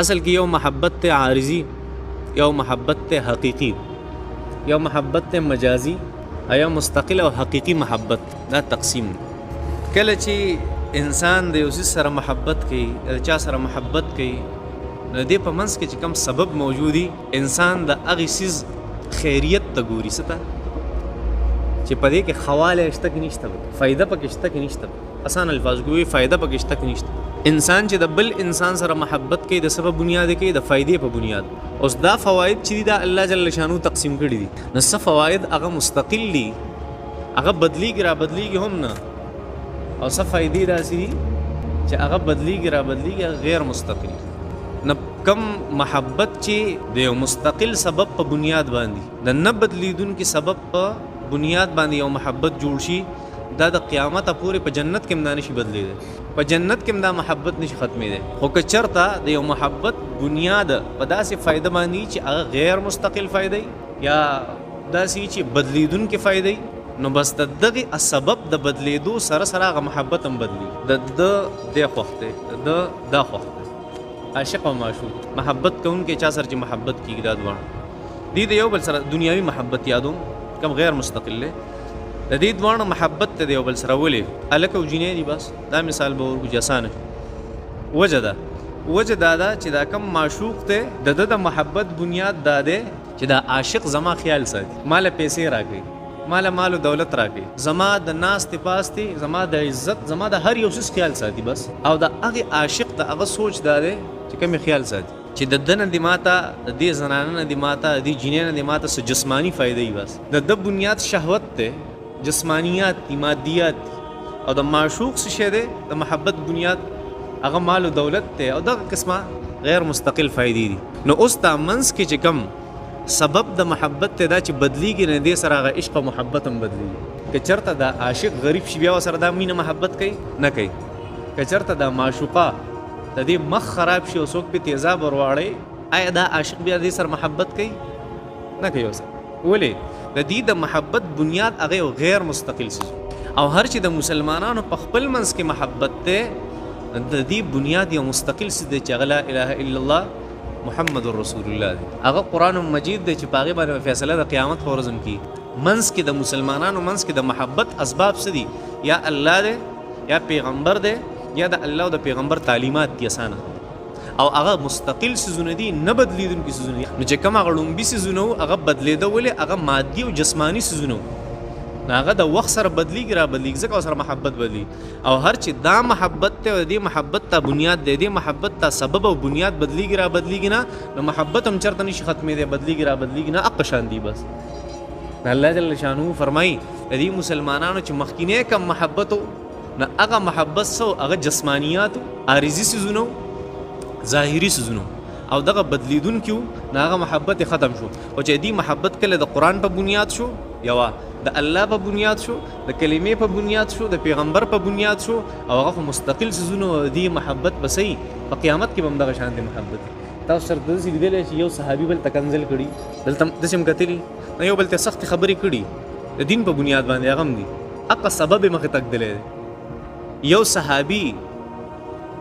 اصل کې یو محبت ته عارضی، یو محبت ته حقیقی، یو محبت ته مجازی، یا مستقل او حقیقی محبت. دا تقسیم. کله چې انسان د یو څه سره محبت کوي، چا سره محبت کوي، نو دې په منځ کې چې کوم سبب موجودي، انسان د هغې څیز خیریت ته ګوري. څه ته چې په دې کې خواله شته کې نشته، فایده پکې شته کې نشته. آسان الفاظ کې فایده پکې شته کې نشته. انسان چې د بل انسان سره محبت کوي د سبب بنیاد کوي، د فایدې په بنیاد. اوس دا فواید چې دا الله جل شانو تقسیم کړي دي، نو څه فواید هغه مستقل دي، هغه بدلیږي را بدلیږي هم نه، او څه فایدې داسې دي چې هغه بدلیږي را بدلیږي غیر مستقل. نه کم محبت چې د یو مستقل سبب په بنیاد باندې، د نه بدلیدونکي سبب په بنیاد باندې یو محبت جوړ شي، دا د قیامت پورې په جنت کې هم نشي بدلیدلی، په جنت کې هم دا محبت نشي ختمېدی. خو که چېرته د یو محبت بنیاد په داسې فایده باندې چې هغه غیر مستقل فایده یا داسې چې بدلیدونکې فایده، نو بس د دغې سبب د بدلیدو سره سره هغه محبت هم بدلی. د دې خوښ دی، د دا خوښ دی. عاشق او معشوق محبت کوونکی چا سره چې محبت کېږي، دا دواړه دې د یو بل سره دنیاوي محبت یادوم کم غیر مستقل دی. د دې دواړه محبت ته د یو بل سره ولې هلک او جینۍ دي، بس دا مثال به ورکړو چې اسانه وجه ده. وجه دا ده چې دا کم معشوق دی، د ده د محبت بنیاد دا دی چې دا عاشق زما خیال ساتي، ماله پیسې راکوي، ماله مال او دولت راکوي، زما د ناستې پاستې، زما د عزت، زما د هر یو څیز خیال ساتي بس. او د هغې عاشق د هغه سوچ دا دی چې کومې خیال ساتي چې د ده نه دې ماته، د دې زنانه نه دې ماته، د دې جینۍ نه دې ماته څه جسماني فایده وي. بس د ده بنیاد شهوت دی، جسمانیات دي، مادیات دي. او د معشوق څه شی دی، د محبت بنیاد هغه مال او دولت دی، او دغه قسمه غیر مستقل فایدې دي. نو اوس دا منځ کې چې کم سبب د محبت ته دا چې بدلیږي، نه دې سره هغه عشق او محبت هم بدلیږي. که چېرته دا عاشق غریب شي بیا ورسره دا مینه محبت کوي نه کوي. که چېرته دا معشوقه د دې مخ خراب شي او څوک پې تیزاب ورواړی، آیا دا عاشق بیا دې سره محبت کوي؟ نه کوي ورسره. ولې؟ د دې د محبت بنیاد هغه یو غیر مستقل څیز. او هر چې د مسلمانانو په خپل منځ کې محبت دی، د دې بنیاد یو مستقل څیز دی چې هغه لا اله الا الله محمد رسول الله دی. هغه قرآن مجید دی چې په هغې باندې فیصله د قیامت په ورځ هم کېږي. منځ کې د مسلمانانو منځ کې د محبت اسباب څه دي؟ یا الله دی، یا پیغمبر دی، یا د الله او د پیغمبر تعلیمات دي اسانه. او هغه مستقل سيزونه دي، نه بدلیدونکي سيزونه دي. نو چې کوم هغه لومبي سيزونه هغه بدلیده، ولې هغه مادي او جسماني سيزونه، هغه د وخت سره بدلیږي را بدلیږي، ځکه سره محبت بدلی. او هر چې دا محبت ته، دې محبت ته بنیاد دی، دې محبت ته سبب او بنیاد بدلیږي را بدلیږي نه، نو محبت هم چېرته نشي ختمېدی، بدلیږي را بدلیږي نه، حق شان دي. بس الله جل شانه فرمایي د دې مسلمانانو چې مخکینی کم محبت نه، هغه محبت سو هغه جسمانیات، عارضي سيزونه، ظاهري سيزونه، او دغه بدلیدونکي نه هغه محبت ختم شو. او چې دې محبت کله د قرآن په بنیاد شو، یوه د الله په بنیاد شو، د کلمې په بنیاد شو، د پیغمبر په بنیاد شو، او هغه مستقل سيزونه دې محبت بسې په قیامت کې به هم دغه شان دي محبت. تاسو سره داسې لیدلی چې یو صحابي بل ته کنځل کړي، دلته داسې هم کتلي، یو بل ته سختې خبرې کړي د دین په بنیاد باندې، هغه هم دي هغه سبب یې مخې تږدلی دی. یو صحابي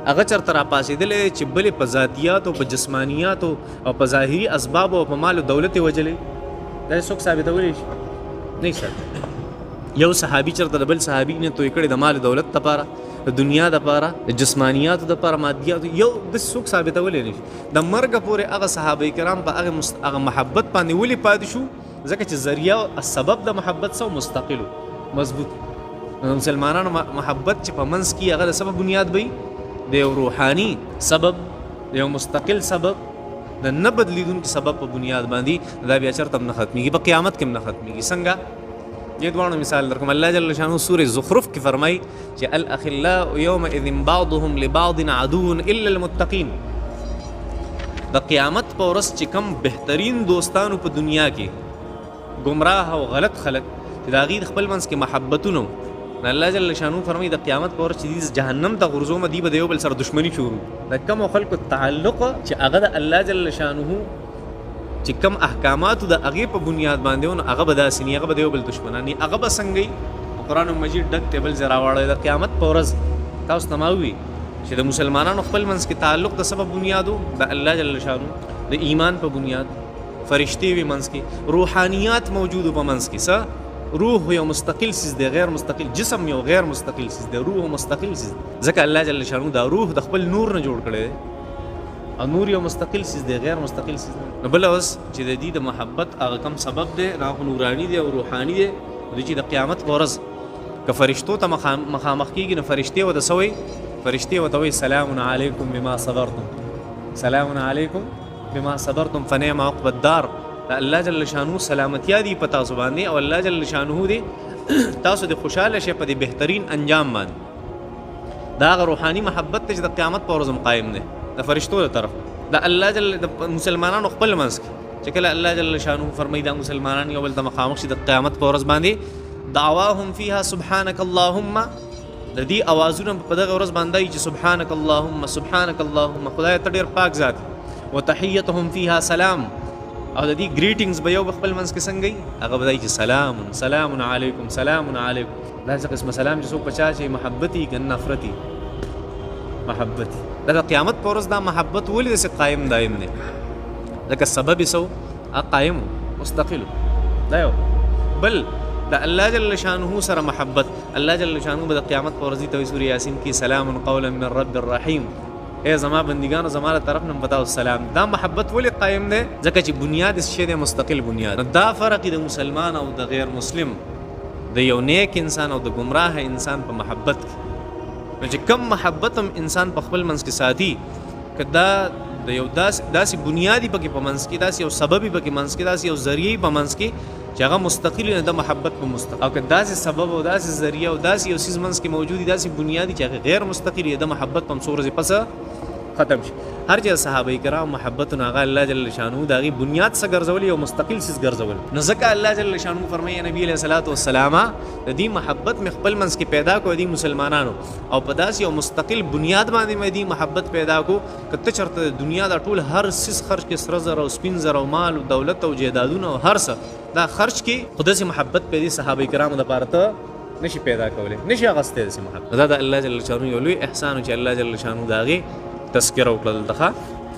هغه چېرته راپاڅېدلی چې بلې په ذاتیاتو، په جسمانیاتو او په ظاهري اسبابو او په مال او دولت یې وجلی، دا یې څوک ثابتولی شي؟ نه ثابت. یو صحابي چېرته د بل صحابي نه توی کړی د مال او دولت دپاره، د دنیا دپاره، د جسمانیاتو دپاره، مادیاتو، یو داسې څوک ثابتولی نه شي. د مرګه پورې هغه صحابه کرام په هغه محبت باندې ولې پاتې شو؟ ځکه چې ذریعه سبب د محبت سو مستقل مضبوط. مسلمانانو محبت چې په منځ کې هغه د سبب بنیاد وي، د یو روحاني سبب، د یو مستقل سبب، د نه بدلیدونکي سبب په بنیاد باندې، دا بیا چېرته هم نه ختمېږي، په قیامت کې هم نه ختمېږي. څنګه؟ دې دواړو مثال درکوم. الله جل شانه سورې زخرف کې فرمایي چې الاخلاء یومئذ بعضهم لبعض عدو الا المتقین. د قیامت په ورځ چې کم بهترین دوستانو په دنیا کې گمراه او غلط خلق چې د هغې خپل منځ کې محبتونه، الله جل شانو فرمایي د قیامت په ورځ چې دې جهنم ته غورځومه، دې به د یو بل سره دښمني شروع. د کومو خلکو تعلق چې هغه د الله جل شانه چې کم احکاماتو د هغې په بنیاد باندې نو هغه به داسې ني، هغه به د یو بل دښمناني، هغه به څنګه قرآن مجید ډک ټیبل ځای راوړی د قیامت په ورځ. تاسو ته ما ووي چې د مسلمانانو خپل منځ کې تعلق د سبب بنیادو د الله جل شانو د ایمان په بنیاد، فرشتي وي منځ کې، روحانیات موجودو په منځ کې. څه روح یو مستقل سیز دی، غیر مستقل جسم یو غیر مستقل سیز دی، روح مستقل سیز دی. ځکه الله جل شانو دا روح د خپل نور نه جوړ کړی دی، او نور یو مستقل سیز دی، غیر مستقل سیز دی. نو بل اوس چې د دې د محبت هغه کم سبب دی، هغه نورانی دی او روحاني دی. د چې د قیامت په ورځ که فرشتو ته مخامخ کېږي نو فرشتې ورته څه وایي؟ فرشتې ورته وایي سلام علیکم بما صبرتم، سلام علیکم بما صبرتم فنعم عقب الدار. الله جل شانو سلامتیا دی په تاسو باندې، او الله جل شانو دی تاسو د خوشاله شئ په دې بهترین انجام باندې. دا هغه روحاني محبت ته چې د قیامت په ورځ قایم دی د فرشتو له طرف. د الله جل د مسلمانانو خپل منځ کې چې کله الله جل شانو فرمایي دا مسلمانان یو بل ته مخامخ شي د قیامت په ورځ باندې، دعواهم فيها سبحانك اللهم، د دې اوازونه په دغه ورځ باندې چې سبحانك اللهم سبحانك اللهم، خدای ته ډېر پاک ذات، وتحيتهم فيها سلام، او د دې ګریټینګز به یو خپل منځ کې څنګه وي؟ هغه به چې سلام سلام علیکم سلام علیکم. دا څه قسم سلام چې څوک پچا چې محبتي که نفرتي؟ محبتي. دا قیامت پر ورځ دا محبت ولې داسې قایم دایم دی؟ لکه سبب یې څه قایم مستقل دا یو. بل د الله جل شانه سره محبت، الله جل شانه به د قیامت پر ورځ ته سورې یاسین کې سلام قولا من رب الرحیم، اے زما بندگانو زما له طرف نه بتاو سلام. دا محبت ولې قایم دی؟ ځکه چې بنیاد یې شی دی مستقل بنیاد. دا فرق د مسلمان او د غیر مسلم، د یو نیک انسان او د گمراه انسان په محبت کې. نو چې کم محبت هم انسان په خپل منځ کې ساتي، که دا د یو داسې بنیادی پکې په منځ کې، داسې یو سببي پکې منځ کې، داسې یو ذریعي په منځ کې چې هغه مستقل نه د محبت په مستقل، او که داسې سبب او داسې ذریعه او داسې یو څیز منځ کې موجودي، داسې بنیادی چې هغه غیر مستقل د محبت په څو ورځې پس ختم شي. هر چې صحابه کرام محبتونه هغه الله جل شانو د هغې بنیاد څه ګرځولي او مستقل څیز ګرځول. نو ځکه الله جل شانو فرمایي نبي علیه الصلاۃ والسلام د دې محبت مې خپل منځ کې پیدا کړو دي مسلمانانو، او په داسې یو مستقل بنیاد باندې مې دې محبت پیدا کړو. که ته چېرته د دنیا دا ټول هر څیز خرج کې، سره زر او سپین زر او مال او دولت او جیدادونه او هر څه دا خرج کې، خو داسې محبت په دې صحابه کرامو دپاره ته نشي پیدا کولی، نشي اخیستی داسې محبت. دا د الله جل شانو یو لوی احسان چې الله جل شانو د هغې تذکره وکړل. دغه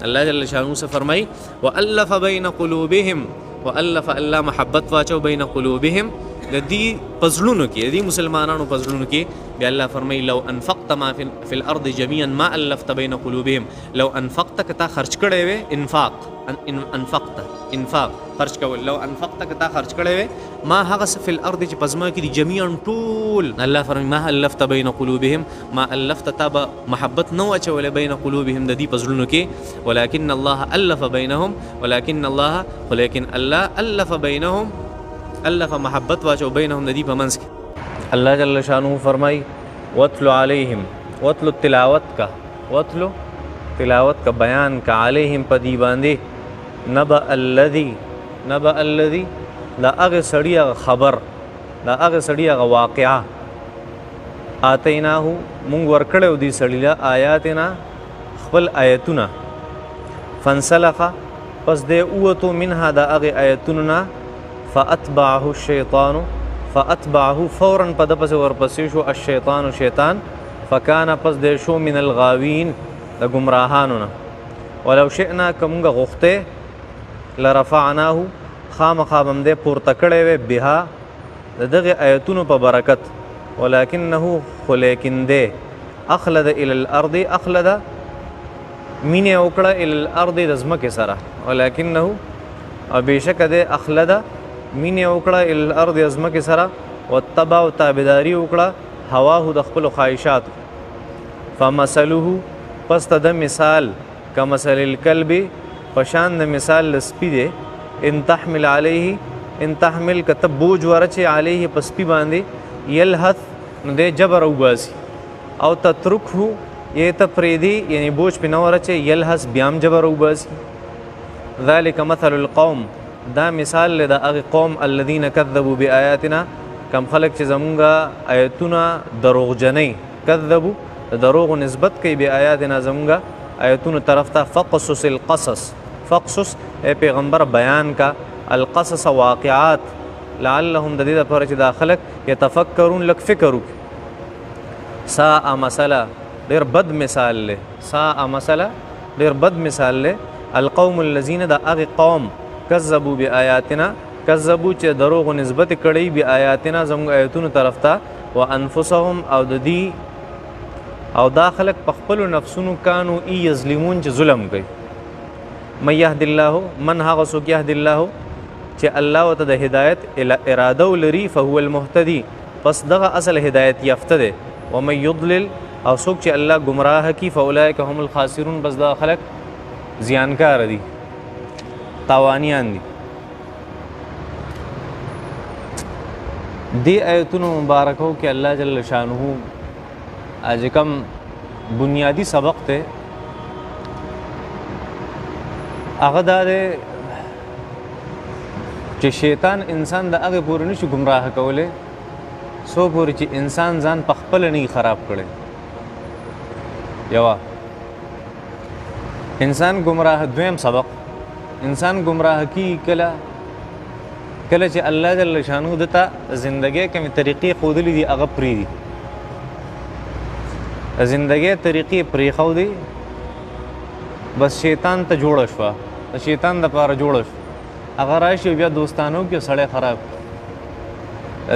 الله جل شانو څه فرمایي؟ والف بین قلوبهم، والف الله محبت واچو بین قلوبهم د دې پزړونو کې، د دې مسلمانانو پزړونو کې. بیا الله فرمایي لو انفقت ما فی الارض جميعا ما الفت بین قلوبهم، لو انفقت کتا خرج کړی وې، انفاق انفقت انفاق خرج کول، لو انفقت کتا خرج کړی وې ما هغه فی الارض چې پزما کې دي جميعا ټول، الله فرمایي ما الفت بین قلوبهم، ما الفت تاب محبت نو اچول بین قلوبهم د دې پزړونو کې، ولکن الله الف بینهم، ولکن الله ولکن الله الف بینهم، الف محبت واچو بینهم د دې په منځ کې. الله جل شانه فرمای وتلو علیہم، وتلو تلاوت کا، وتلو تلاوت کا بیان کا، علیہم په دی باندې نبأ الذی، نبأ الذی دا هغه سړي هغه خبر، دا هغه سړي هغه واقعه، آتیناه مونږ ورکړو دې سړي له آیاتنا خپل آیتونه، فانسلخ پس دې اوتو منها دا هغه آیتونه، فاتبعه الشیطان، فاتبعه فورا په د پسې ورپسې شو الشیطان شیطان، فکان پس دې شو من الغاوین د ګمراهانو نه. ولو شئنا که مونږ غوښتې لرفعناه خامخا به مدې پورته کړی وی بها د دغې آیتونو په برکت، ولکنه خو لیکن دی اخلد الى الارض، اخلد مینې وکړه الى الارض د ځمکې سره، ولکنه او بېشکه دی اخلد مینې وکړه الى الارض د ځمکې سره، واتبع او تابعداري وکړه هواه د خپلو خواهشاتو، فمثله پس ته د مثال کمثل الکلب پشان د مثال د سپي دی، ان تحمل علیه، ان تحمل که ته بوج ورچې علیه په سپي باندې، یلهث نو دی جبر وباسي، او تترکه یې ته پرېږدي یعنی بوج پې نه ورچې، یلهث بیا هم جبر وباسي. ذلک مثل القوم دا مثال دی د هغې قوم الذین کذبوا بآیاتنا کم خلک چې زمونږ آیتونه دروغجنۍ، کذبو د دروغو نسبت کوي بآیاتنا زمونږ آیتونو طرف ته، فقصص القصص، فقصص اے پیغمبر بیان کا، القصص واقعات، لعلهم د دې لپاره چې دا خلک یتفکرون لږ فکر وکړي. ساء مثلا ډېر بد مثال له ساء مثلا ډېر بد مثال له القوم الذين د هغه قوم کذبوا بآیاتنا کذبوا چې دروغ نسبت کړي بآیاتنا زموږ آیتونو طرف ته وانفسهم او د دې او دا خلق په خپل نفسونو کانو یظلمون چې ظلم کوي من يهد الله من هغه څوک يهد الله چې الله وته د هدایت اراده لري فهو المهتدي پس دغه اصل هدایت یافته ده ومن يضلل او څوک چې الله گمراه کی فاولئک هم الخاسرون بس دا خلق زیانکار دي تاوانیان دي دی آیتونو مبارکو کې الله جل شانه اج کم بنیادی سبق ته هغه دا چې شیطان انسان د هغه پورې نشي گمراه کوله سو پورې چې انسان ځان په خپل نه خراب کړي یوا انسان گمراه دویم سبق انسان گمراه کی کله چې الله جل شانو دته زندګي کوم طریقې خودلې دي هغه پری دي زندګي طریقې پری خو دي بس شیطان ته جوړ شو شیطان د پاره جوړ شو اگر راشي بیا دوستانو کې سړی خراب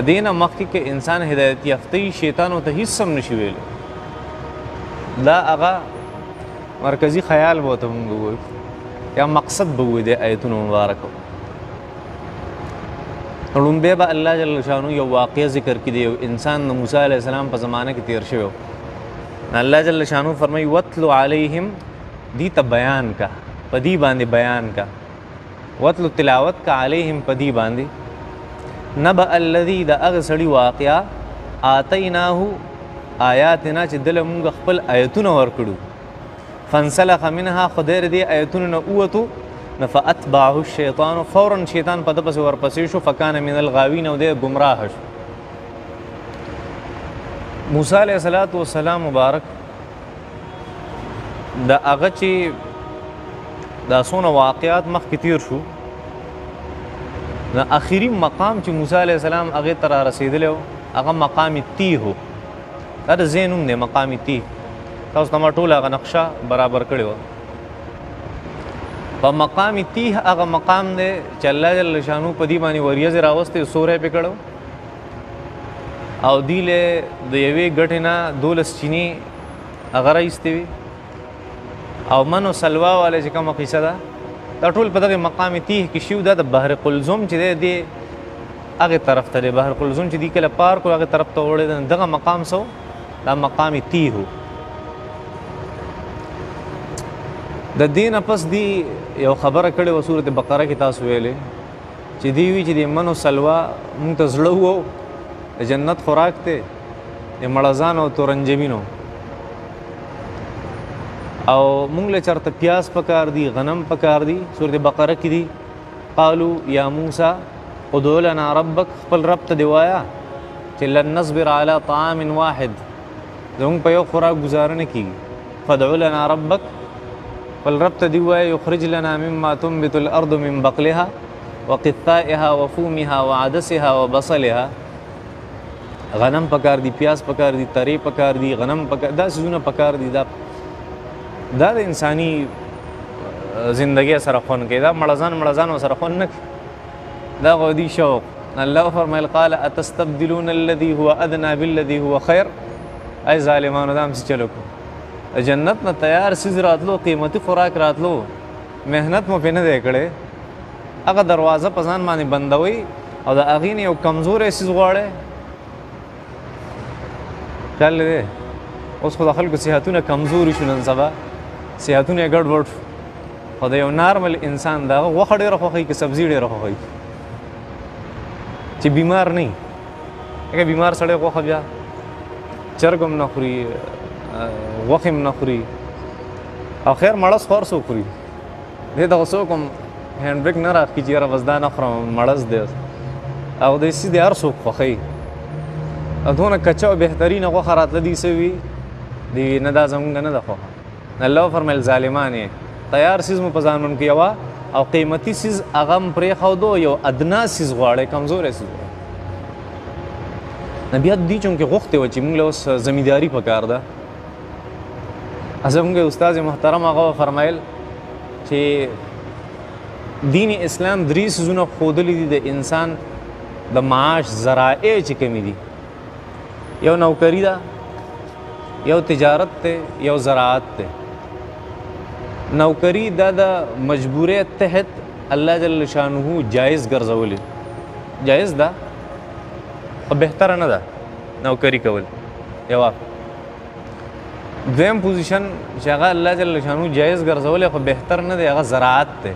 دینه مخکې کې انسان هدایت یافته شیطانو ته هیڅ سم نشي ویل دا هغه مرکزی خیال بوته مونږ وایو یا مقصد به وي د آیتونو مبارکو لومبه به الله جل شانو یو واقعه ذکر کړي دی انسان د موسی علی السلام په زمانه کې تیر شوی الله جل شانو فرمایي وتلو علیهم دی ته بیان کا پدی باندې بیان کا وتلو تلاوت کا علیهم پدی باندې نبأ الذی د اغه سړی واقعا آتیناه آیاتنا چې دل موږ خپل آیتونه ورکړو فانسلخ منها خدیر دی آیتونه نه اوتو فاتبعه الشیطان فورا شیطان په دپسې ورپسې شو فکان من الغاوین او دی گمراه شو موسی علیه السلام مبارک د هغه چې دا څونه واقعات مخکې تیر شو د اخري مقام چې موسی علیه السلام هغې ته را رسېدلی و هغه مقام تیه و دا د ځای نوم دی مقام تیه تاسو ته ما ټوله هغه نقشه برابر کړې وه په مقام تیه هغه مقام دی چې الله جل شانو په دې باندې وریځې راوستې سوری پې کړو او دی له د یوې ګټې نه 12 چینی هغه راایستې وي او منو سلوا والا چې کومه قصه ده دا ټول په دغه مقام تیه کې شو دا د بحر قلزم چې دی هغه طرف ته دی بحر قلزم چې دی کله پار کو هغه طرف ته وړي دغه مقام سو دا مقام تیه د دین پس دی یو خبره کړې و سورۃ بقره کې تاسو ویلې چې دی وی چې د منو سلوا مونږ ته زړه وو د جنت خوراک ته د مړزان او تورنجبینو او مونږ له چرته پیاز پکار دی غنم پکار دی سورۃ بقره کې دی قالو یا موسی ادع لنا ربک خپل رب ته دی وایا چې لن نصبر علی طعام واحد زموږ په یو خوراک گزاره نه کیږي فادع لنا ربک خپل رب ته دی وایا یخرج لنا مما تنبت الارض من بقلها وقثائها وفومها وعدسها وبصلها غنم پکار دی پیاز پکار دی تری پکار دی غنم پکار دا سيزونه پکار دی دا د انساني زندگی سره خون کې دا مړزان سره خون نه دا غودي شوق الله فرمایل قال اتستبدلون الذي هو ادنى بالذي هو خير اي ظالمانو دام څه چلو کو جنت نه تیار سيز راتلو قیمتي خوراک راتلو مهنت مو پینه دی کړي هغه دروازه پسان باندې بندوي او دا اغین یو کمزور سيز غواړي چل دی اوس خو د خلکو صحتونه کمزوري شو نن سبا صحتونه ګډوډ خو د یو نارمل انسان دا غوښه ډېره خوښوي که سبزي ډېره خوښوي چې بیمار نه وي هغه بیمار سړی غوښه بیا چرګ هم نه خوري غوښې هم نه خوري او خیر مړز خور څوک خوري دې دغه څوک هم هینډ بریک نه راخي چې یاره بس دا نه خورم مړز دی او داسې دی هر څوک خوښوي او دونه کچه او بهترینه غوښه راتله دي څه وي دی نه دا زمونږ نه ده خوښه الله فرمیل ظالمان یې تیار سیز مو په ځان من کې یوه او قیمتي سیز هغه م پرېښودو یو ادنا سیز غواړی کمزوری سیز غواړی نه بیا دي چونکې غوښتې وه چې مونږ له اوس زمینداري پکار ده زموږ استاد محترم هغه فرمایل چې دین اسلام درې سيزونه ښودلي دي د انسان د معاش ذرائع چې کومې دي. یو نوکری ده، یو تجارت ده، یو زراعت ده. نوکری دا د مجبوریت تحت الله جل شانه جایز ګرځولې، جایز ده او بهتره نه ده نوکری کول. یو دویم پوزیشن چې هغه الله جل شانه جایز ګرځولې خو بهتر نه دی، هغه زراعت ده،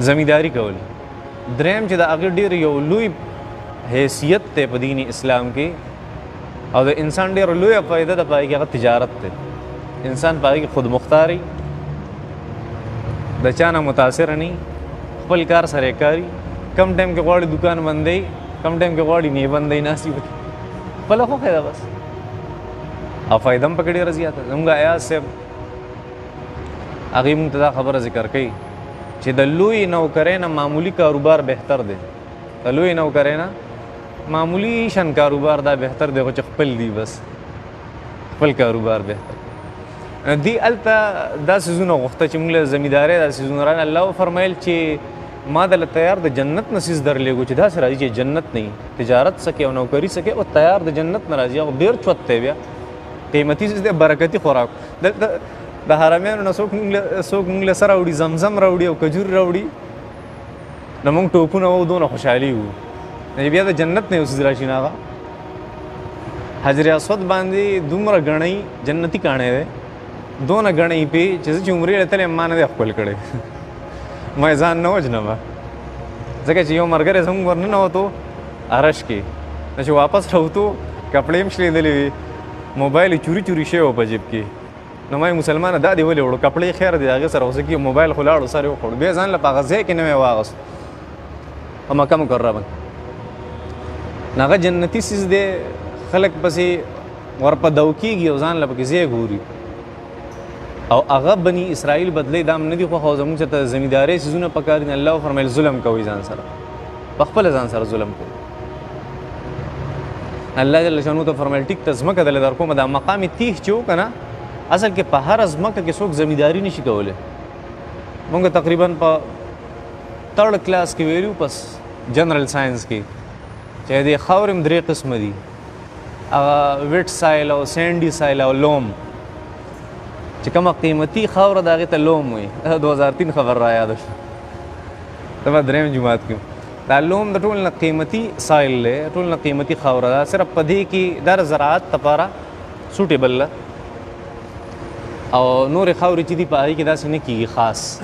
زمینداری کول. دریم چې د هغه ډېر یو لوی حیثیت دی په دین اسلام کې او د انسان ډېر لویه فایده ده پای کې، هغه تجارت دی. انسان پای کې خود مختاری، د چا نه متاثر نه، خپل کار سره کاری، کم ټایم کې غواړي دکان بندوي، کم ټایم کې غواړي نه بندوي، ناسي خپله خوښه ده بس، او فایده هم پکې ډېره زیاته. زموږ ایاز صاحب هغې موږ ته دا خبره ذکر کوي چې د لوی نوکرۍ نه معمولي کاروبار بهتر دی. د لوی نوکرۍ نه معمولي شن کاروبار دا بهتر دی، خو چې خپل دی بس خپل کاروبار بهتر دی. هلته دا څیزونه غوښته چې موږ له زمیندارۍ دا څیزونه رانه الله فرمیل چې ما دله تیار د جنت نه څیز درلېږو چې داسې راځي چې جنت نه وي، تجارت سکې او نوکري سکې او تیار د جنت نه راځي. هغه ډېر چوت دی، بیا قیمتي څیز دی، برکتي خوراک. د حرمینو نه څوک موږ له سره راوړي، زمزم راوړي او کجور راوړي، نو موږ ټوپونه وو، دونه خوشحالي وو. بیا د جنت نه یو څیز راشي نه، هغه حجر اسود باندې دومره ګڼئ، جنتي کاڼی دی، دونه ګڼئ پې چې زه چې عمرې له تللی ما نه دی ښکل کړی. ما یې ځان نه وجنمه، ځکه چې یو ملګری زموږ ورننوتو عرش کې، چې واپس راوتو کپړې هم شلېدلې وې، موبایل یې چوري چوري شوی و په جیب کې. نو ما یې مسلمانه دا دې ولې وړو، کپړې خیر دی هغې سره اوسه کې موبایل خو لاړو سر یې وخوړو، بیا ځان له په هغه ځای کې نه مې واغست په مکه مکرمه. هغه جنتي څیز دی، خلک پسې ورپدو کېږي او ځان له پکې ځای ګوري. او هغه بني اسرائیل بدلی دام نه دي خوښه، او زموږ چې ته زمیندارۍ څیزونه پکار دي. الله فرمیل ظلم کوئ ځان سره، په خپله ځان سره ظلم کوئ. الله جل شانو ته فرمیل ټیک ته ځمکه دله در کومه، دا مقام تیح چې و که نه، اصل کې په هره ځمکه کې څوک زمینداري نشي کولی. مونږ تقریبا په 3rd کلاس کې ویلو، پس جنرل ساینس کې، چې د خاورې هم 3 قسمه دي، هغه ویټ سایل او سینډي سایل او لوم. چې کومه قیمتي خاوره د هغې ته لوم وي. 2003 خبر را یاده شو، دا به 3م جماعت کې. دا لوم د ټول نه قیمتي سایل دی، ټول نه قیمتي خاوره ده. صرف په دې کې دا د زراعت لپاره سوټیبل ده، او نورې خاورې چې دي په هغې کې داسې نه کېږي خاص.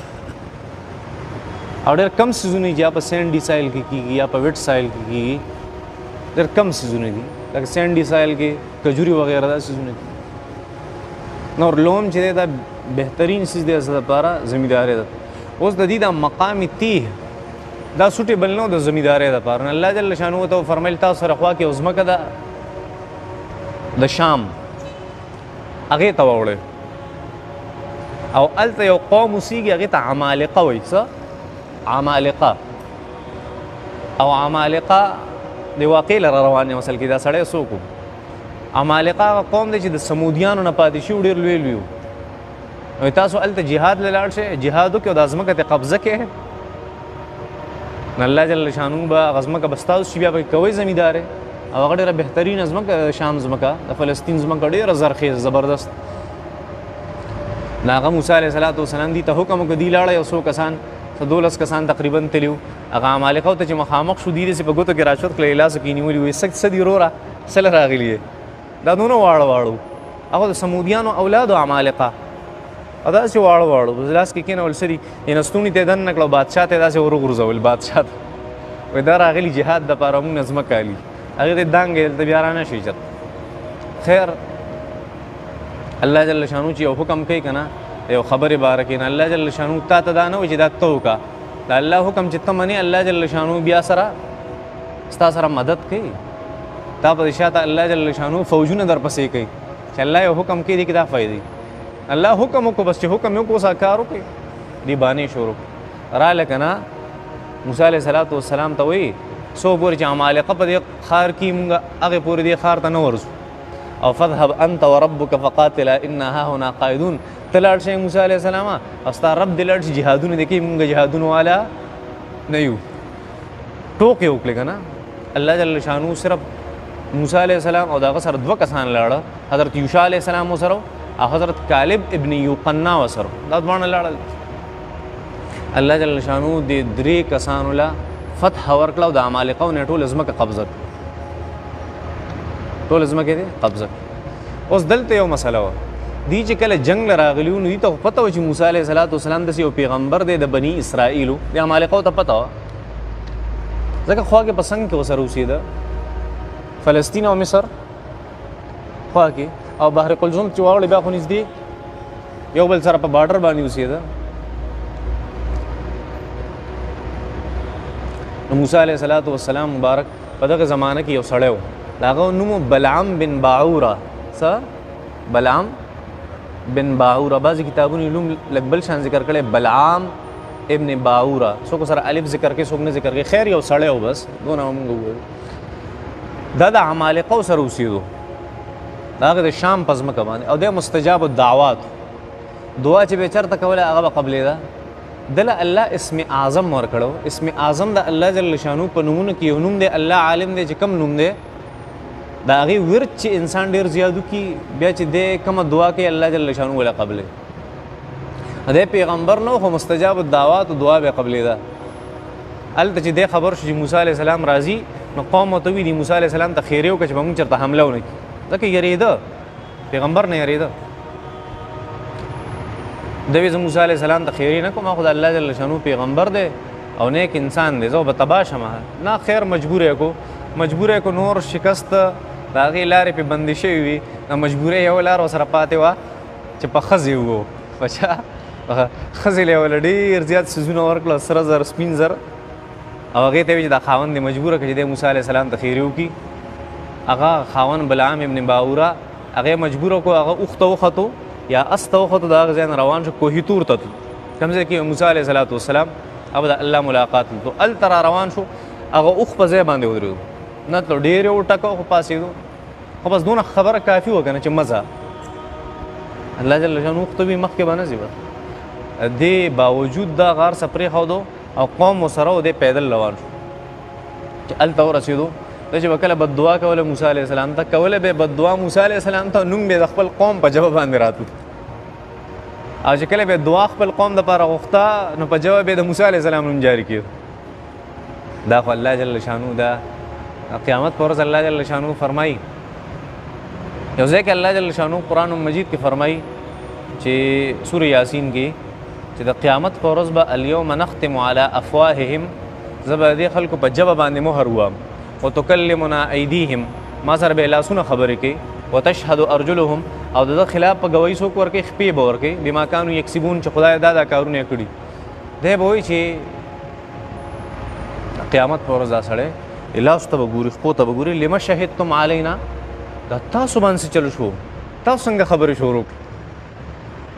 او ډېر کم څیزونه چې یا په سینډي سایل کې کېږي یا په ویټ سایل کې کېږي، ډېر کم څیزونه دي. لکه سینډي سایل کې کجوري وغیره دا څیزونه دي. نور لوم چې دی دا بهترین څیز دی زه لپاره زمیندارۍ ده. اوس د دې دا مقام تیح دا سوټیبل نه و د زمیندارۍ دپاره. الله جل شانو ته فرمیل تاسو سره خوا کې یو ځمکه ده د شام، هغې ته واوړئ، او هلته یو قوم اوسېږي، هغې ته عمالقه وایي. څه؟ عمالقه. او عمالقه د واقع لره روان دی. اصل کې دا سړی څوک و؟ عمالقه هغه قوم دی چې د سمودیانو نه پاتې شوي، ډېر لوی لوی و. نو تاسو هلته جهاد له لاړ شئ، جهاد وکړئ او دا ځمکه ته قبضه کړئ، نو الله جل شانو به هغه ځمکه به ستاسو شي، بیا پکې کوئ زمیندارۍ. او هغه ډېره بهترینه ځمکه د شام ځمکه، د فلسطین ځمکه ډېره زرخیز زبردست. نو هغه موسی علیه السلام دي ته حکم وکړه، دي لاړه یو څو کسان، 12 کسان تقریبا تلي وو. هغه عمالقو ته چې مخامخ شو، دي داسې په ګوتو کې راشد کړه، لاسو کې نیولي وو. څه دي وروره، څه له راغلي یې؟ دا دونه واړه واړه هغه د سمودیانو اولادو عمالقه، او داسې واړه واړه لاس کې کېنول، څه دي یې نستوني ته یې دننه کړه، بادشاه ته یې داسې وروغورځول. بادشاه ته وایي دا راغلي جهاد دپاره، موږ نه ځمکه الي، هغې ته یې دانګې دلته بیا را نه شي چېرته. خیر الله جل شانو چې یو حکم کوي که نه، یو خبرې باره کې، نه الله جل شانو تا ته دا نه وایي چې دا ته وکړه. د الله حکم چې ته منې، الله جل شانو بیا سره ستا سره مدد کوي. تا په شاته الله جل شانو فوجونه در پسې کوي چې الله یو حکم کوي، دې کې دا فایدې. الله حکم وکړو، بس چې حکم یې وکړو، اوس کار وکړي. دې بانې شروع راله که نه، موسی علیه السلام ته وایي څو پورې چې عمالقه په دې ښار کې مونږ هغې پورې دې ښار ته نه ورځو، او فذهب انت وربك فقاتلا انا ها هنا قاعدون. تلاړ شي موسی علیه السلام او ستا رب دې لاړ شي جهادونه دې کوي، مونږ جهادونه والا نه یو. ټوکې وکړې که نه. الله جل شانو صرف موسی علیه السلام او دغه سره دوه کسان لاړه، حضرت یوشع علیه السلام ورسره او حضرت کالب ابن یوقنا ورسره، دا دواړه لاړل. الله جل شانو دې درې کسانو له فتح ورکړه او د عمالقو نه ټول ځمکه قبضه کړه، ټول ځمکه دې قبضه کړه. اوس دلته یو مسله وه، دی چې کله جنگ له راغلي وو نو دې ته پته وه چې موسی علیه السلام داسې یو پیغمبر دی د بني اسرائیلو، د عمالقو ته پته وه ځکه خوا کې په څنګ کې ورسره اوسېده، فلسطین او مصر خوا کې، او بحر قلزم چې واوړې بیا خو نږدې یو بل سره په باډر باندې اوسېده. نو موسی علیه السلام مبارک په دغه زمانه کې یو سړی و، د هغه نوم بلعام بن باعوره. څه؟ بلعام بن باعوره. بعضې کتابونو نوم لږ بل شان ذکر کړی، بلعام ابن باعوره. څوک سره الف ذکر کوي څوک نه ذکر کوي، خیر یو سړی و بس، دونه موږ ووایو. دا د عمالقو سره اوسېدو، د هغه د شام په ځمکه باندې، او د مستجاب الدعوات دعا چې به چېرته کوله هغه به قبلېده. دله الله اسم اعظم ورکړو. اسم اعظم د الله جل شانو په نومونو کې یو نوم دی، الله عالم دی چې کم نوم دی د هغې ورد چې انسان ډېر زیات وکړي بیا چې دی کومه دعا کوي الله جل شانو وله قبلې. دی پیغمبر نو خو مستجاب الدعوات دعا به قبلېده. هلته چې دی خبر شو چې موسی علیه السلام راځي نو قوم ورته ویلي موسی علیه السلام ته خیرې وکړه چې به مونږ چېرته حمله ونه کړي، ځکه یېرېده، پیغمبر نه یېرېده. دوی زه موسی علیه السلام ته خیرې نه کوم، خو د الله جل شانو پیغمبر دی او نیک انسان دی، زه به تباه شم. نه خیر مجبور یې کو نور شکست د هغې لارې پې بندې شوي وي، د مجبورۍ یوه لار ورسره پاتې وه چې په ښځې وو، په چا؟ ښځې له یې وله ډېر زیات څیزونه ورکړه، سره زر سپین زر، او هغې ته وي چې دا خاوند دې مجبوره کړه چې دی موسی علیه السلام ته خیرې وکړي. هغه خاوند بلعام ابن باعوره هغې مجبوره کړو، هغه اوښ ته وختو یا اس ته وختو، د هغه ځای نه روان شو کوهي طور ته تلو، کوم ځای کې موسی علیه السلام او د الله ملاقات تلو. هلته را روان شو، هغه اوښ په ځای باندې ودرېدو، نه تلو ډېر یې وټکو خو پاسېدو، خو بس دونه خبره کافي وه که نه چې مزه. الله جل شانو اوښ ته وي مخکې به نه ځي، دې باوجود دا غار څه پرېښودو او قوم ورسره و، دی پیدل روان شو چې هلته ورسېدو. دا چې به کله بددعا کوله موسی علیه السلام ته، کوله به بددعا موسی علیه السلام ته، نوم به د خپل قوم په ژبه باندې راتلو، او چې کله به دعا خپل قوم دپاره غوښته نو په جواب به د موسی علیه السلام نوم جاري کېدو. دا خو الله جل شانو دا قیامت پر ورځ الله جل شانو فرمایي، یو ځای کې الله جل شانو قرآن مجید کې فرمایي چې سورة یاسین کې چې د قیامت پر ورځ به الیوم نختم علی افواههم، زه به دې خلکو په ژبه باندې مهر ووهم، وتکلمنا ایدیهم، ما سره به لاسونه خبرې کوي، وتشهد ارجلهم، او د ده خلاف په ګوایي څوک ورکوي، خپې به ورکوي، بما کانو یکسبون، چې خدای دا کارونه یې کړي. دی به وایي چې قیامت پر ورځ دا سړی لاسو ته به ګوري، خپو ته به ګوري، لما شهدتم علینا، دا تاسو باندې څه چلو شو، تاسو څنګه خبرې شروع کړې؟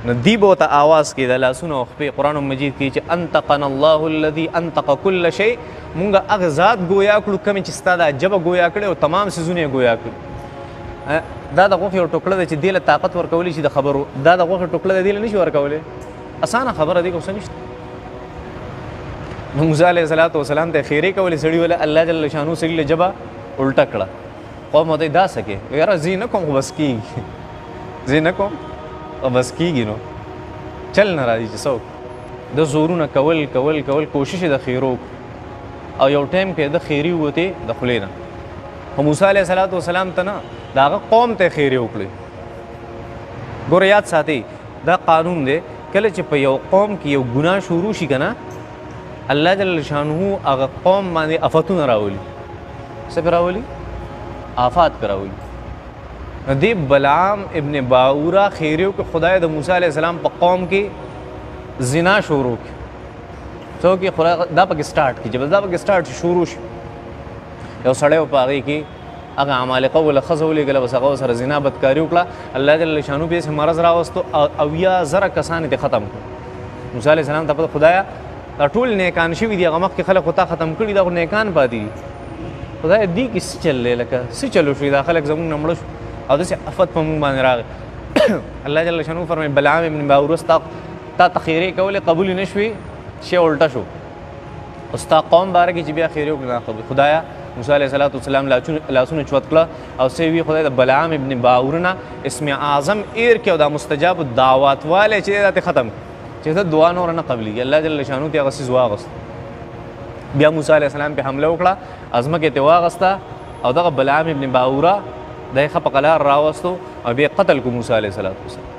نو دی به ورته آواز کوي د لاسونه او خپې، قرآن مجید کې چې انطقنا الله الذي انطق كل شيء، مونږ هغه ذات ګویا کړو کومې چې ستا دا ژبه ګویا کړې او تمام څیزونه یې ګویا کړي. دا د غوښې یو ټوکړه ده چې دې له طاقت ورکولی شي د خبرو، دا د غوښې ټوکړه ده دې له نه شي ورکولی، اسانه خبره دی، کوم څه نشته. نو موسی علیه السلام ته خیرې کولې، سړي وله الله جل شانو سړي له ژبه الټه کړه. قوم ورته دا څه کې؟ یاره زه نه کوم خو بس کېږي، زه نه کوم او بس کېږي، نو چل نه راځي چې څوک د زورونه کول کوشش یې د خیرو، او یو ټایم کې د خیري ووتې د خولې نه، خو موسی علیه السلام ته نه، د هغه قوم ته خیرې وکړې. ګوره یاد ساتئ دا قانون دی، کله چې په یو قوم کې یو ګناه شروع شي که نه، الله جل شانه هغه قوم باندې آفتونه راولي. څه پې راولي؟ آفات پې راولي. دی بلعام ابن باعوره خیریو کې خدای د موسی علیه السلام په قوم کې زنا شروع کړي، څوک یې خدای دا پکې سټارټ کړي، چې بس دا پکې سټارټ شروع شي، یو سړی و په هغې کې هغه عمالقه وله ښځه ولېږله، بس هغه ورسره زنا بدکاري وکړه، الله جل شانو بیا یې مرض راوستو، 80,000 کسان یې ختم کړو. موسی علیه السلام ته پته خدایه دا ټول نیکان شوي دي، هغه مخکې خلک خو تا ختم کړي، دا خو نیکان پاتې دي، خدایه دې کې څه چل دی، لکه څه چلو شوي، دا خلک زمونږ نه مړه شو، او داسې افت په موږ باندې راغی الله جل شانو فرمایي بلعام ابن باور تا تخیرې کولې قبول نه شوې شی الټه شو او ستا قوم باره کې چې بیا خیرې وکړه قبول خدایا موسی علیه السلام لاسونه چوت کړه او سې وی خدای د بلعام ابن باور نه اسم اعظم ایر کې او دا مستجاب الدعوات والے چې دا ختم چې دا دعا نور نه قبلي الله جل شانو ته غسیز واغست بیا موسی علیه السلام په حمله وکړه ازمکه ته واغسته او دغه بلعام ابن باوره د خپ قلار راوستو او بیا قتل کو موسی علیه السلام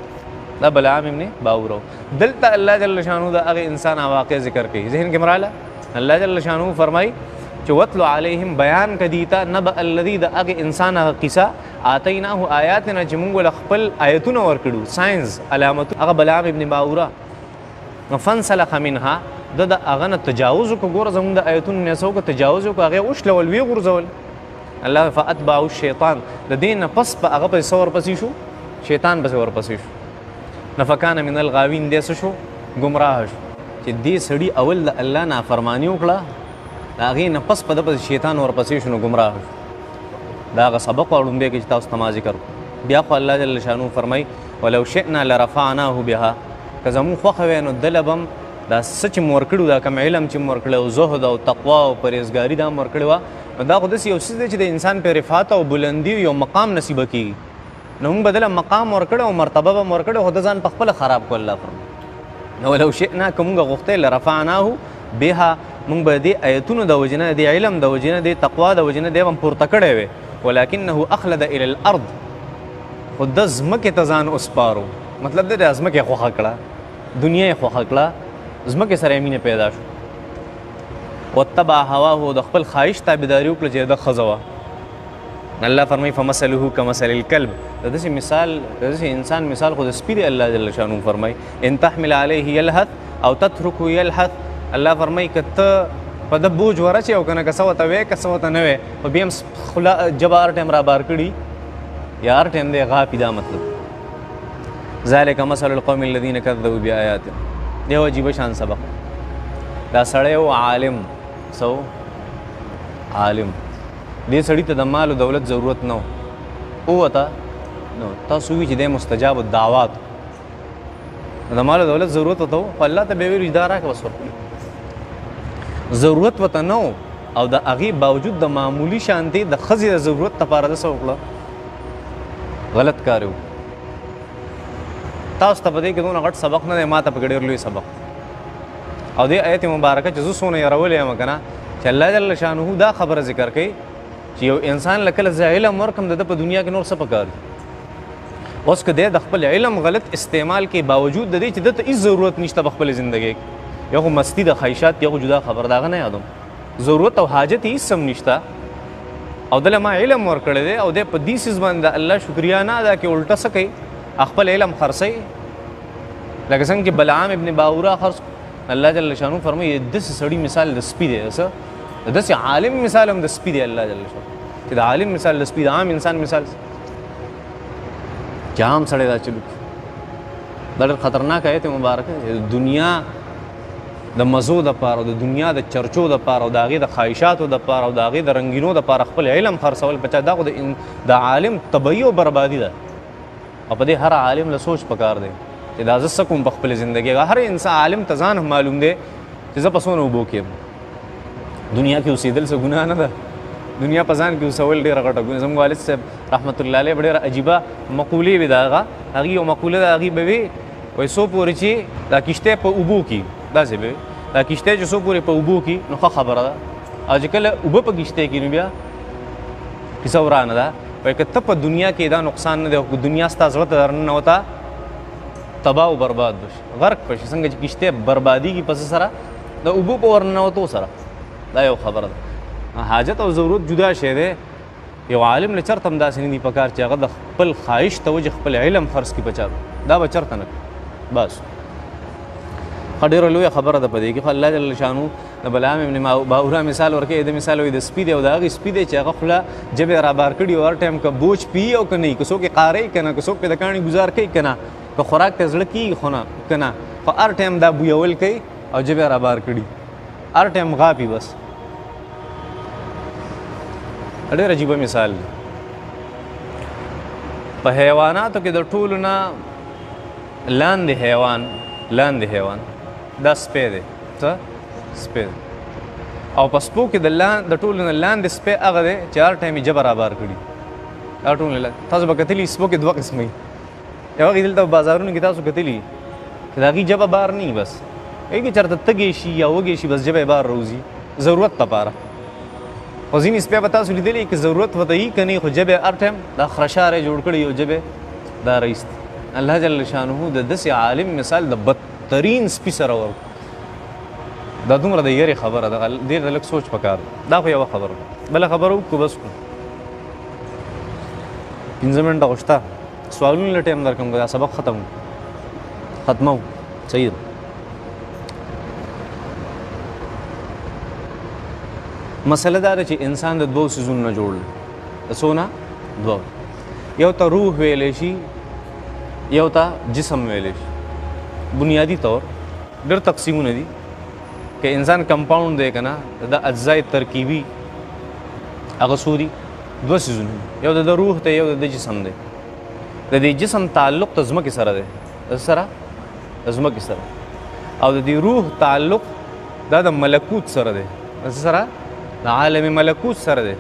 دا بلعام ابن باوره دلته الله جل شانو دا هغه انسان واقع ذکر کوي ذهن کې مراله الله جل شانو فرمای چې وتلو علیهم بیان کدیتا نبأ الذی دا هغه انسان هغه قصه آتیناه آیاتنا چې موږ خپل آیتونه ورکړو ساينس علامت هغه بلعام ابن باوره فنسلخ منها د هغه نه تجاوز کو ګور زموږ د آیتونو نه سو کو تجاوز کو هغه وشلول وی غرزول الله فاتبعوا الشیطان د دین پس په هغه په سور پسې شو شیطان به ور پسې شو نفکان من الغاوین دې شو گمراه شو چې دې سړی اول د الله نافرمانی وکړه هغه نه پس په د شیطان ور پسې شو گمراه شو دا غ سبق وړم به کې تاسو تمازي کړ بیا خو الله جل شانو فرمای ولو شئنا لرفعناه بها کزمو خو خو نو دلبم دا سچ مور کړو دا کوم علم چې مور کړو زهد او تقوا او پرهیزګاری دا مور کړو دا خو د یو څه چې د انسان په رفعت او بلندی یو مقام نصیب کیږي نو موږ بدله مقام مور کړو مرتبه به مور کړو خو د ځان په خپل خراب کو الله فرمایي نو ولو شئنا کومه غوښته لرفعناه بها موږ به دې آیتونو د وجنه د علم د وجنه د تقوا د وجنه د هم پورته کړي وي ولکنه اخلد الى الارض خود زمکه تزان اسپارو مطلب د ازمکه خوخه کړه دنیا خوخه کړه زمکه سره امینه پیدا شو وتبع هواه د خپل خواهش تابعداري وکړه چې د خزوه الله فرمایي فمثله كمثل الكلب دغه مثال دغه انسان مثال خود سپیری الله جل شانو فرمایي ان تحمل عليه يلهث او تتركه يلهث الله فرمایي کته په د بوج ورچ او کنه کسوته وې کسوته نه وې او بیم خلا جبار ټیم را بار کړي یار ټیم دی غافي دا مطلب ذالک مثل القوم الذين كذبوا بآياتنا دی عجیب شان سبق دا سړی او عالم سو عالم دې سړی ته د مال او دولت ضرورت نه او وتا نو تاسو وی چې د مستجاب الدعوات د مال او دولت ضرورت وته الله ته به وی اداره کې وسو ضرورت وته نو او د هغه باوجود د معمولی شانتي د خزي ضرورت لپاره د سوکړه غلط کارو تاسو ته بده کې دونه غټ سبق نه ماته پکړې لوی سبق او دې آیت مبارکه چې زو سونه يرولې یم کنه چې الله جل شانه دا خبره ذکر کوي چې یو انسان لکه علم ورکم د په دنیا کې نور څه پکار اوس که د خپل علم غلط استعمال کې باوجود د دې چې د هیڅ ضرورت نشته په خپل ژوندۍ یو مستی د خواهشات یو جدا خبر داغه نه یادوم ضرورت او حاجت هیڅ سم نشته او دله ما علم ورکړی دی او د په دې سیس باندې الله شکریا نه ادا کې الټه سکی خپل علم خرڅي لکه څنګه چې بلعام ابن باوره خرڅ الله جل شانو فرمایي د سړي مثال د سپی دی څه د عالم مثال هم د سپی دی الله جل شانو چې د عالم مثال د سپی د عام انسان مثال جام سړی دا چلو دا خطرناک آیت مبارکه دنیا د مزو د پاره د دنیا د چرچو د پاره او د هغې د خواهشاتو د پاره او د هغې د رنګینو د پاره خپل علم خرڅول بچا دا خو د عالم طبعي او بربادي ده او په دې هر عالم له سوچ پکار دی چې دا زه څه کوم په خپل ژندګۍ هر انسان عالم ته ځان معلوم دی چې زه په څونه اوبو کې یم دنیا کې اوسېدل څه ګناه نه ده دنیا په ځان کې اوسول ډېره غټه ګناه زموږ والد صاحب رحمت الله علیه ډېره عجیبه مقولې وي د هغه هغې یو مقوله د هغې به وي وایي څو پورې چې دا کشتی په اوبو کې داسې به وي دا کشتی چې څو پورې په اوبو کې نو ښه خبره ده او چې کله اوبه په کشتی کې نو بیا کیسه ورانه ده وایي که ته په دنیا کې دا نقصان نه دی خو دنیا ستا زړه ته درننوته تباه او برباد بشي غرق بشي څنګه چې کشتی بربادېږي پس سره د اوبو په ورننوتو سره دا یو خبره ده حاجت او ضرورت جدا شی دی یو عالم له چرته هم داسې نه دي پکار چې هغه د خپل خواهش ته وجه خپل علم فرض کړي بچا دا به چرته نه بس ډېره لویه خبره ده په دې کې خو الله جل شانو د بلعام ابن باوره مثال ورکوي د مثال وایي د سپي دی او د هغې سپي دی چې هغه خوله ژبې را بار کړي او هر ټایم که بوج پي او که نه وي که څوک یې قاروي که نه که څوک پې د کاڼي ګزار کوي که نه که خوراک ته زړه کېږي خو نه که نه خو هر ټایم دا بویول کوي او ژبې را بار کړي هر ټایم غاپي بس ډېر عجیبه مثال دی په حیواناتو کې د ټولو نه لاندې حیوان دا سپی دی. څه سپی دی. او په سپو کې د ټولو نه لاندې سپی هغه دی چې هر ټایم یې جبه رابار کړي. دا ټول تاسو به کتلي سپو کې دوه قسمه یو هغې دلته بازارونو کې تاسو کتلي چې د هغې جبه بار نه وي، بس هغې کې چېرته تږی شي یا وږی شي بس جبه یې بار روځي ضرورت لپاره. خو ځینې سپی به تاسو لیدلي که ضرورت ورته وي که نه خو جبه هر ټایم دا خرشار یې جوړ کړی او جبه دا رایستي. الله جل شانه د داسې عالم مثال د بدترین سپي سره ورکړو. دا دومره د یېرې خبره ده، دې ته لږ سوچ پکار ده. دا خو یوه خبره ده. بله خبره وکړو بس کړو 15 منټه خو شته. سوالونو له ټایم درکوم که دا سبق ختمو صحیح ده. مسله دا ده چې انسان د دوو څیزونو نه جوړ دی. د څو نه؟ دوه. یو ته روح ویلی شي، یو ته جسم ویلی شي. بنیادی طور ډېر تقسیمونه دي. که انسان کمپاؤنډ دی که نه د اجزای ترکیبي هغه څو دي؟ دوه څیزونه دي. یو د روح دی، یو د جسم دی. د دې جسم تعلق د ځمکې سره دی. د سره؟ د ځمکې سره. او د دې روح تعلق دا د ملکوت سره دی. د سره؟ د عالم ملکوت سره دی.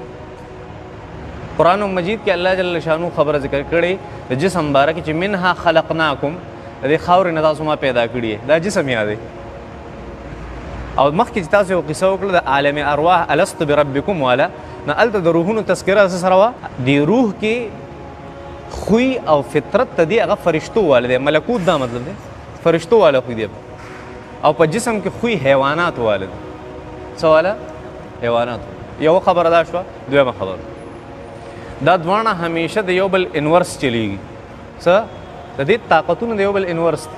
قرآن مجید کې الله جل شانو خبره ذکر کړې د جسم باره کې چې منها خلقناکم، د دې خاورې نه تاسو ما پیدا کړي دا جسم یاد دی. او مخکې چې تاسو یو قصه وکړه د عالم ارواح الست بربکم والا، نه هلته د روحونو تذکره څه سره وه؟ د روح کې خوی او فطرت ته دی هغه فرشتو والا دی. ملکوت دا مطلب دی فرشتو والا خوی دی. او په جسم کې خوی حیوانات والا دی. څه والا؟ حیوانات. یو خبره دا شوه. دویمه خبره دا دواړه همیشه د یو بل انورس چلیږي. څه؟ د دې طاقتونه د یو بل انورس دي.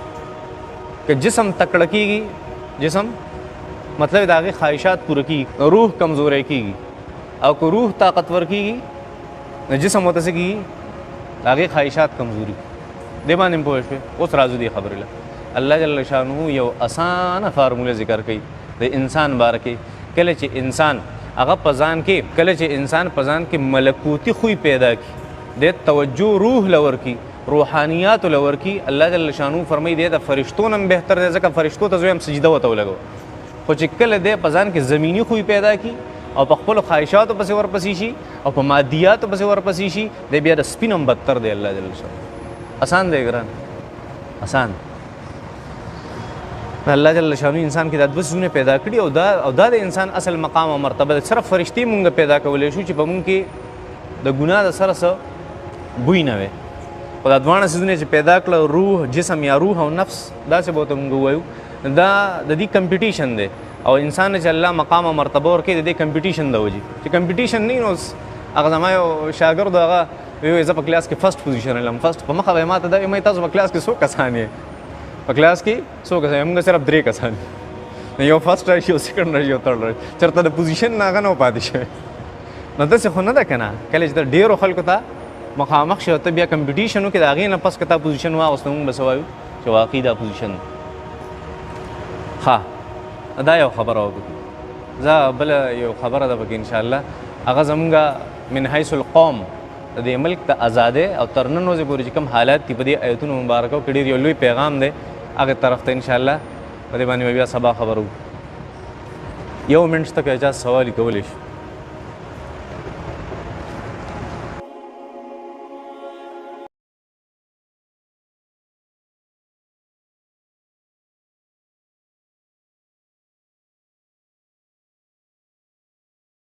که جسم تکړه کېږي، جسم مطلب د هغې خواهشات پوره کېږي، روح کمزوری کېږي. او که روح طاقتور کېږي نو جسم ورته څه کېږي؟ د هغې خواهشات کمزوري. دې باندې پوه شوې؟ اوس راځو دې خبرې له. الله جل شانه یو اسانه فارموله ذکر کوي د انسان باره کې. کله چې انسان هغه په ځان کې ملکوتی خوی پیدا کړي، د توجه روح لور کی، روحانیات لور کی، الله جل شانو فرمایي دی د فرشتو نه بهتر دی، ځکه فرشتو ته زویم سجده ورته ولګو. خو چې کله دی په ځان کې زمینی خوی پیدا کړي او په خپلو خواهشاتو پسې ورپسې شي او په مادیاتو پسې ورپسې شي، دی بیا د سپي نه بدتر دی. الله جل شانو آسان دی ګران، آسان. الله جل شانو انسان کې دا دوه څیزونه پیدا کړي او دا د انسان اصل مقام او مرتبه ده. صرف فرشتې مونږ پیدا کولی شو چې په مونږ کې د ګناه د سره څه بوی نه وي. خو دا دواړه څیزونه چې پیدا کړه، روح، جسم یا روح او نفس، داسې به ورته مونږ ووایو، دا د دې کمپټیشن دی. او انسان چې الله مقام او مرتبه ورکړي د دې کمپټیشن د وجې چې کمپټیشن نه وي نو هغه زما یو شاګرد هغه ویل زه په کلاس کې فرسټ پوزیشن لرم. فرسټ په مخه به یې ماته دا وایي تاسو په کلاس کې څو کسان یې؟ په کلاس کې څو کسان؟ موږ صرف 3 کسان. یو فرسټ راشي، یو سیکنډ راشي، یو تھرډ راشي. چېرته د پوزیشن نه هغه نه و پاتې شوی. نو داسې خو نه ده که نه. کله چې د ډېرو خلکو ته مخامخ شي او ته بیا کمپټیشن وکړې د هغې نه پس که تا پوزیشن واغوسته موږ به څه وایو چې واقعي دا پوزیشن ده. ښه دا یو خبره وکړو. زه بله یو خبره ده پکې انشاءالله، هغه زمونږ من حیث القوم د دې ملک د ازادۍ او تر نن ورځې پورې چې کوم حالات دي په دې ایتونو مبارکو کې ډېر یو لوی پیغام دی هغې طرف ته انشاءالله په دې باندې به بیا سبا خبرو. 1 منټ شته که اجازه سوال یې کولی شي.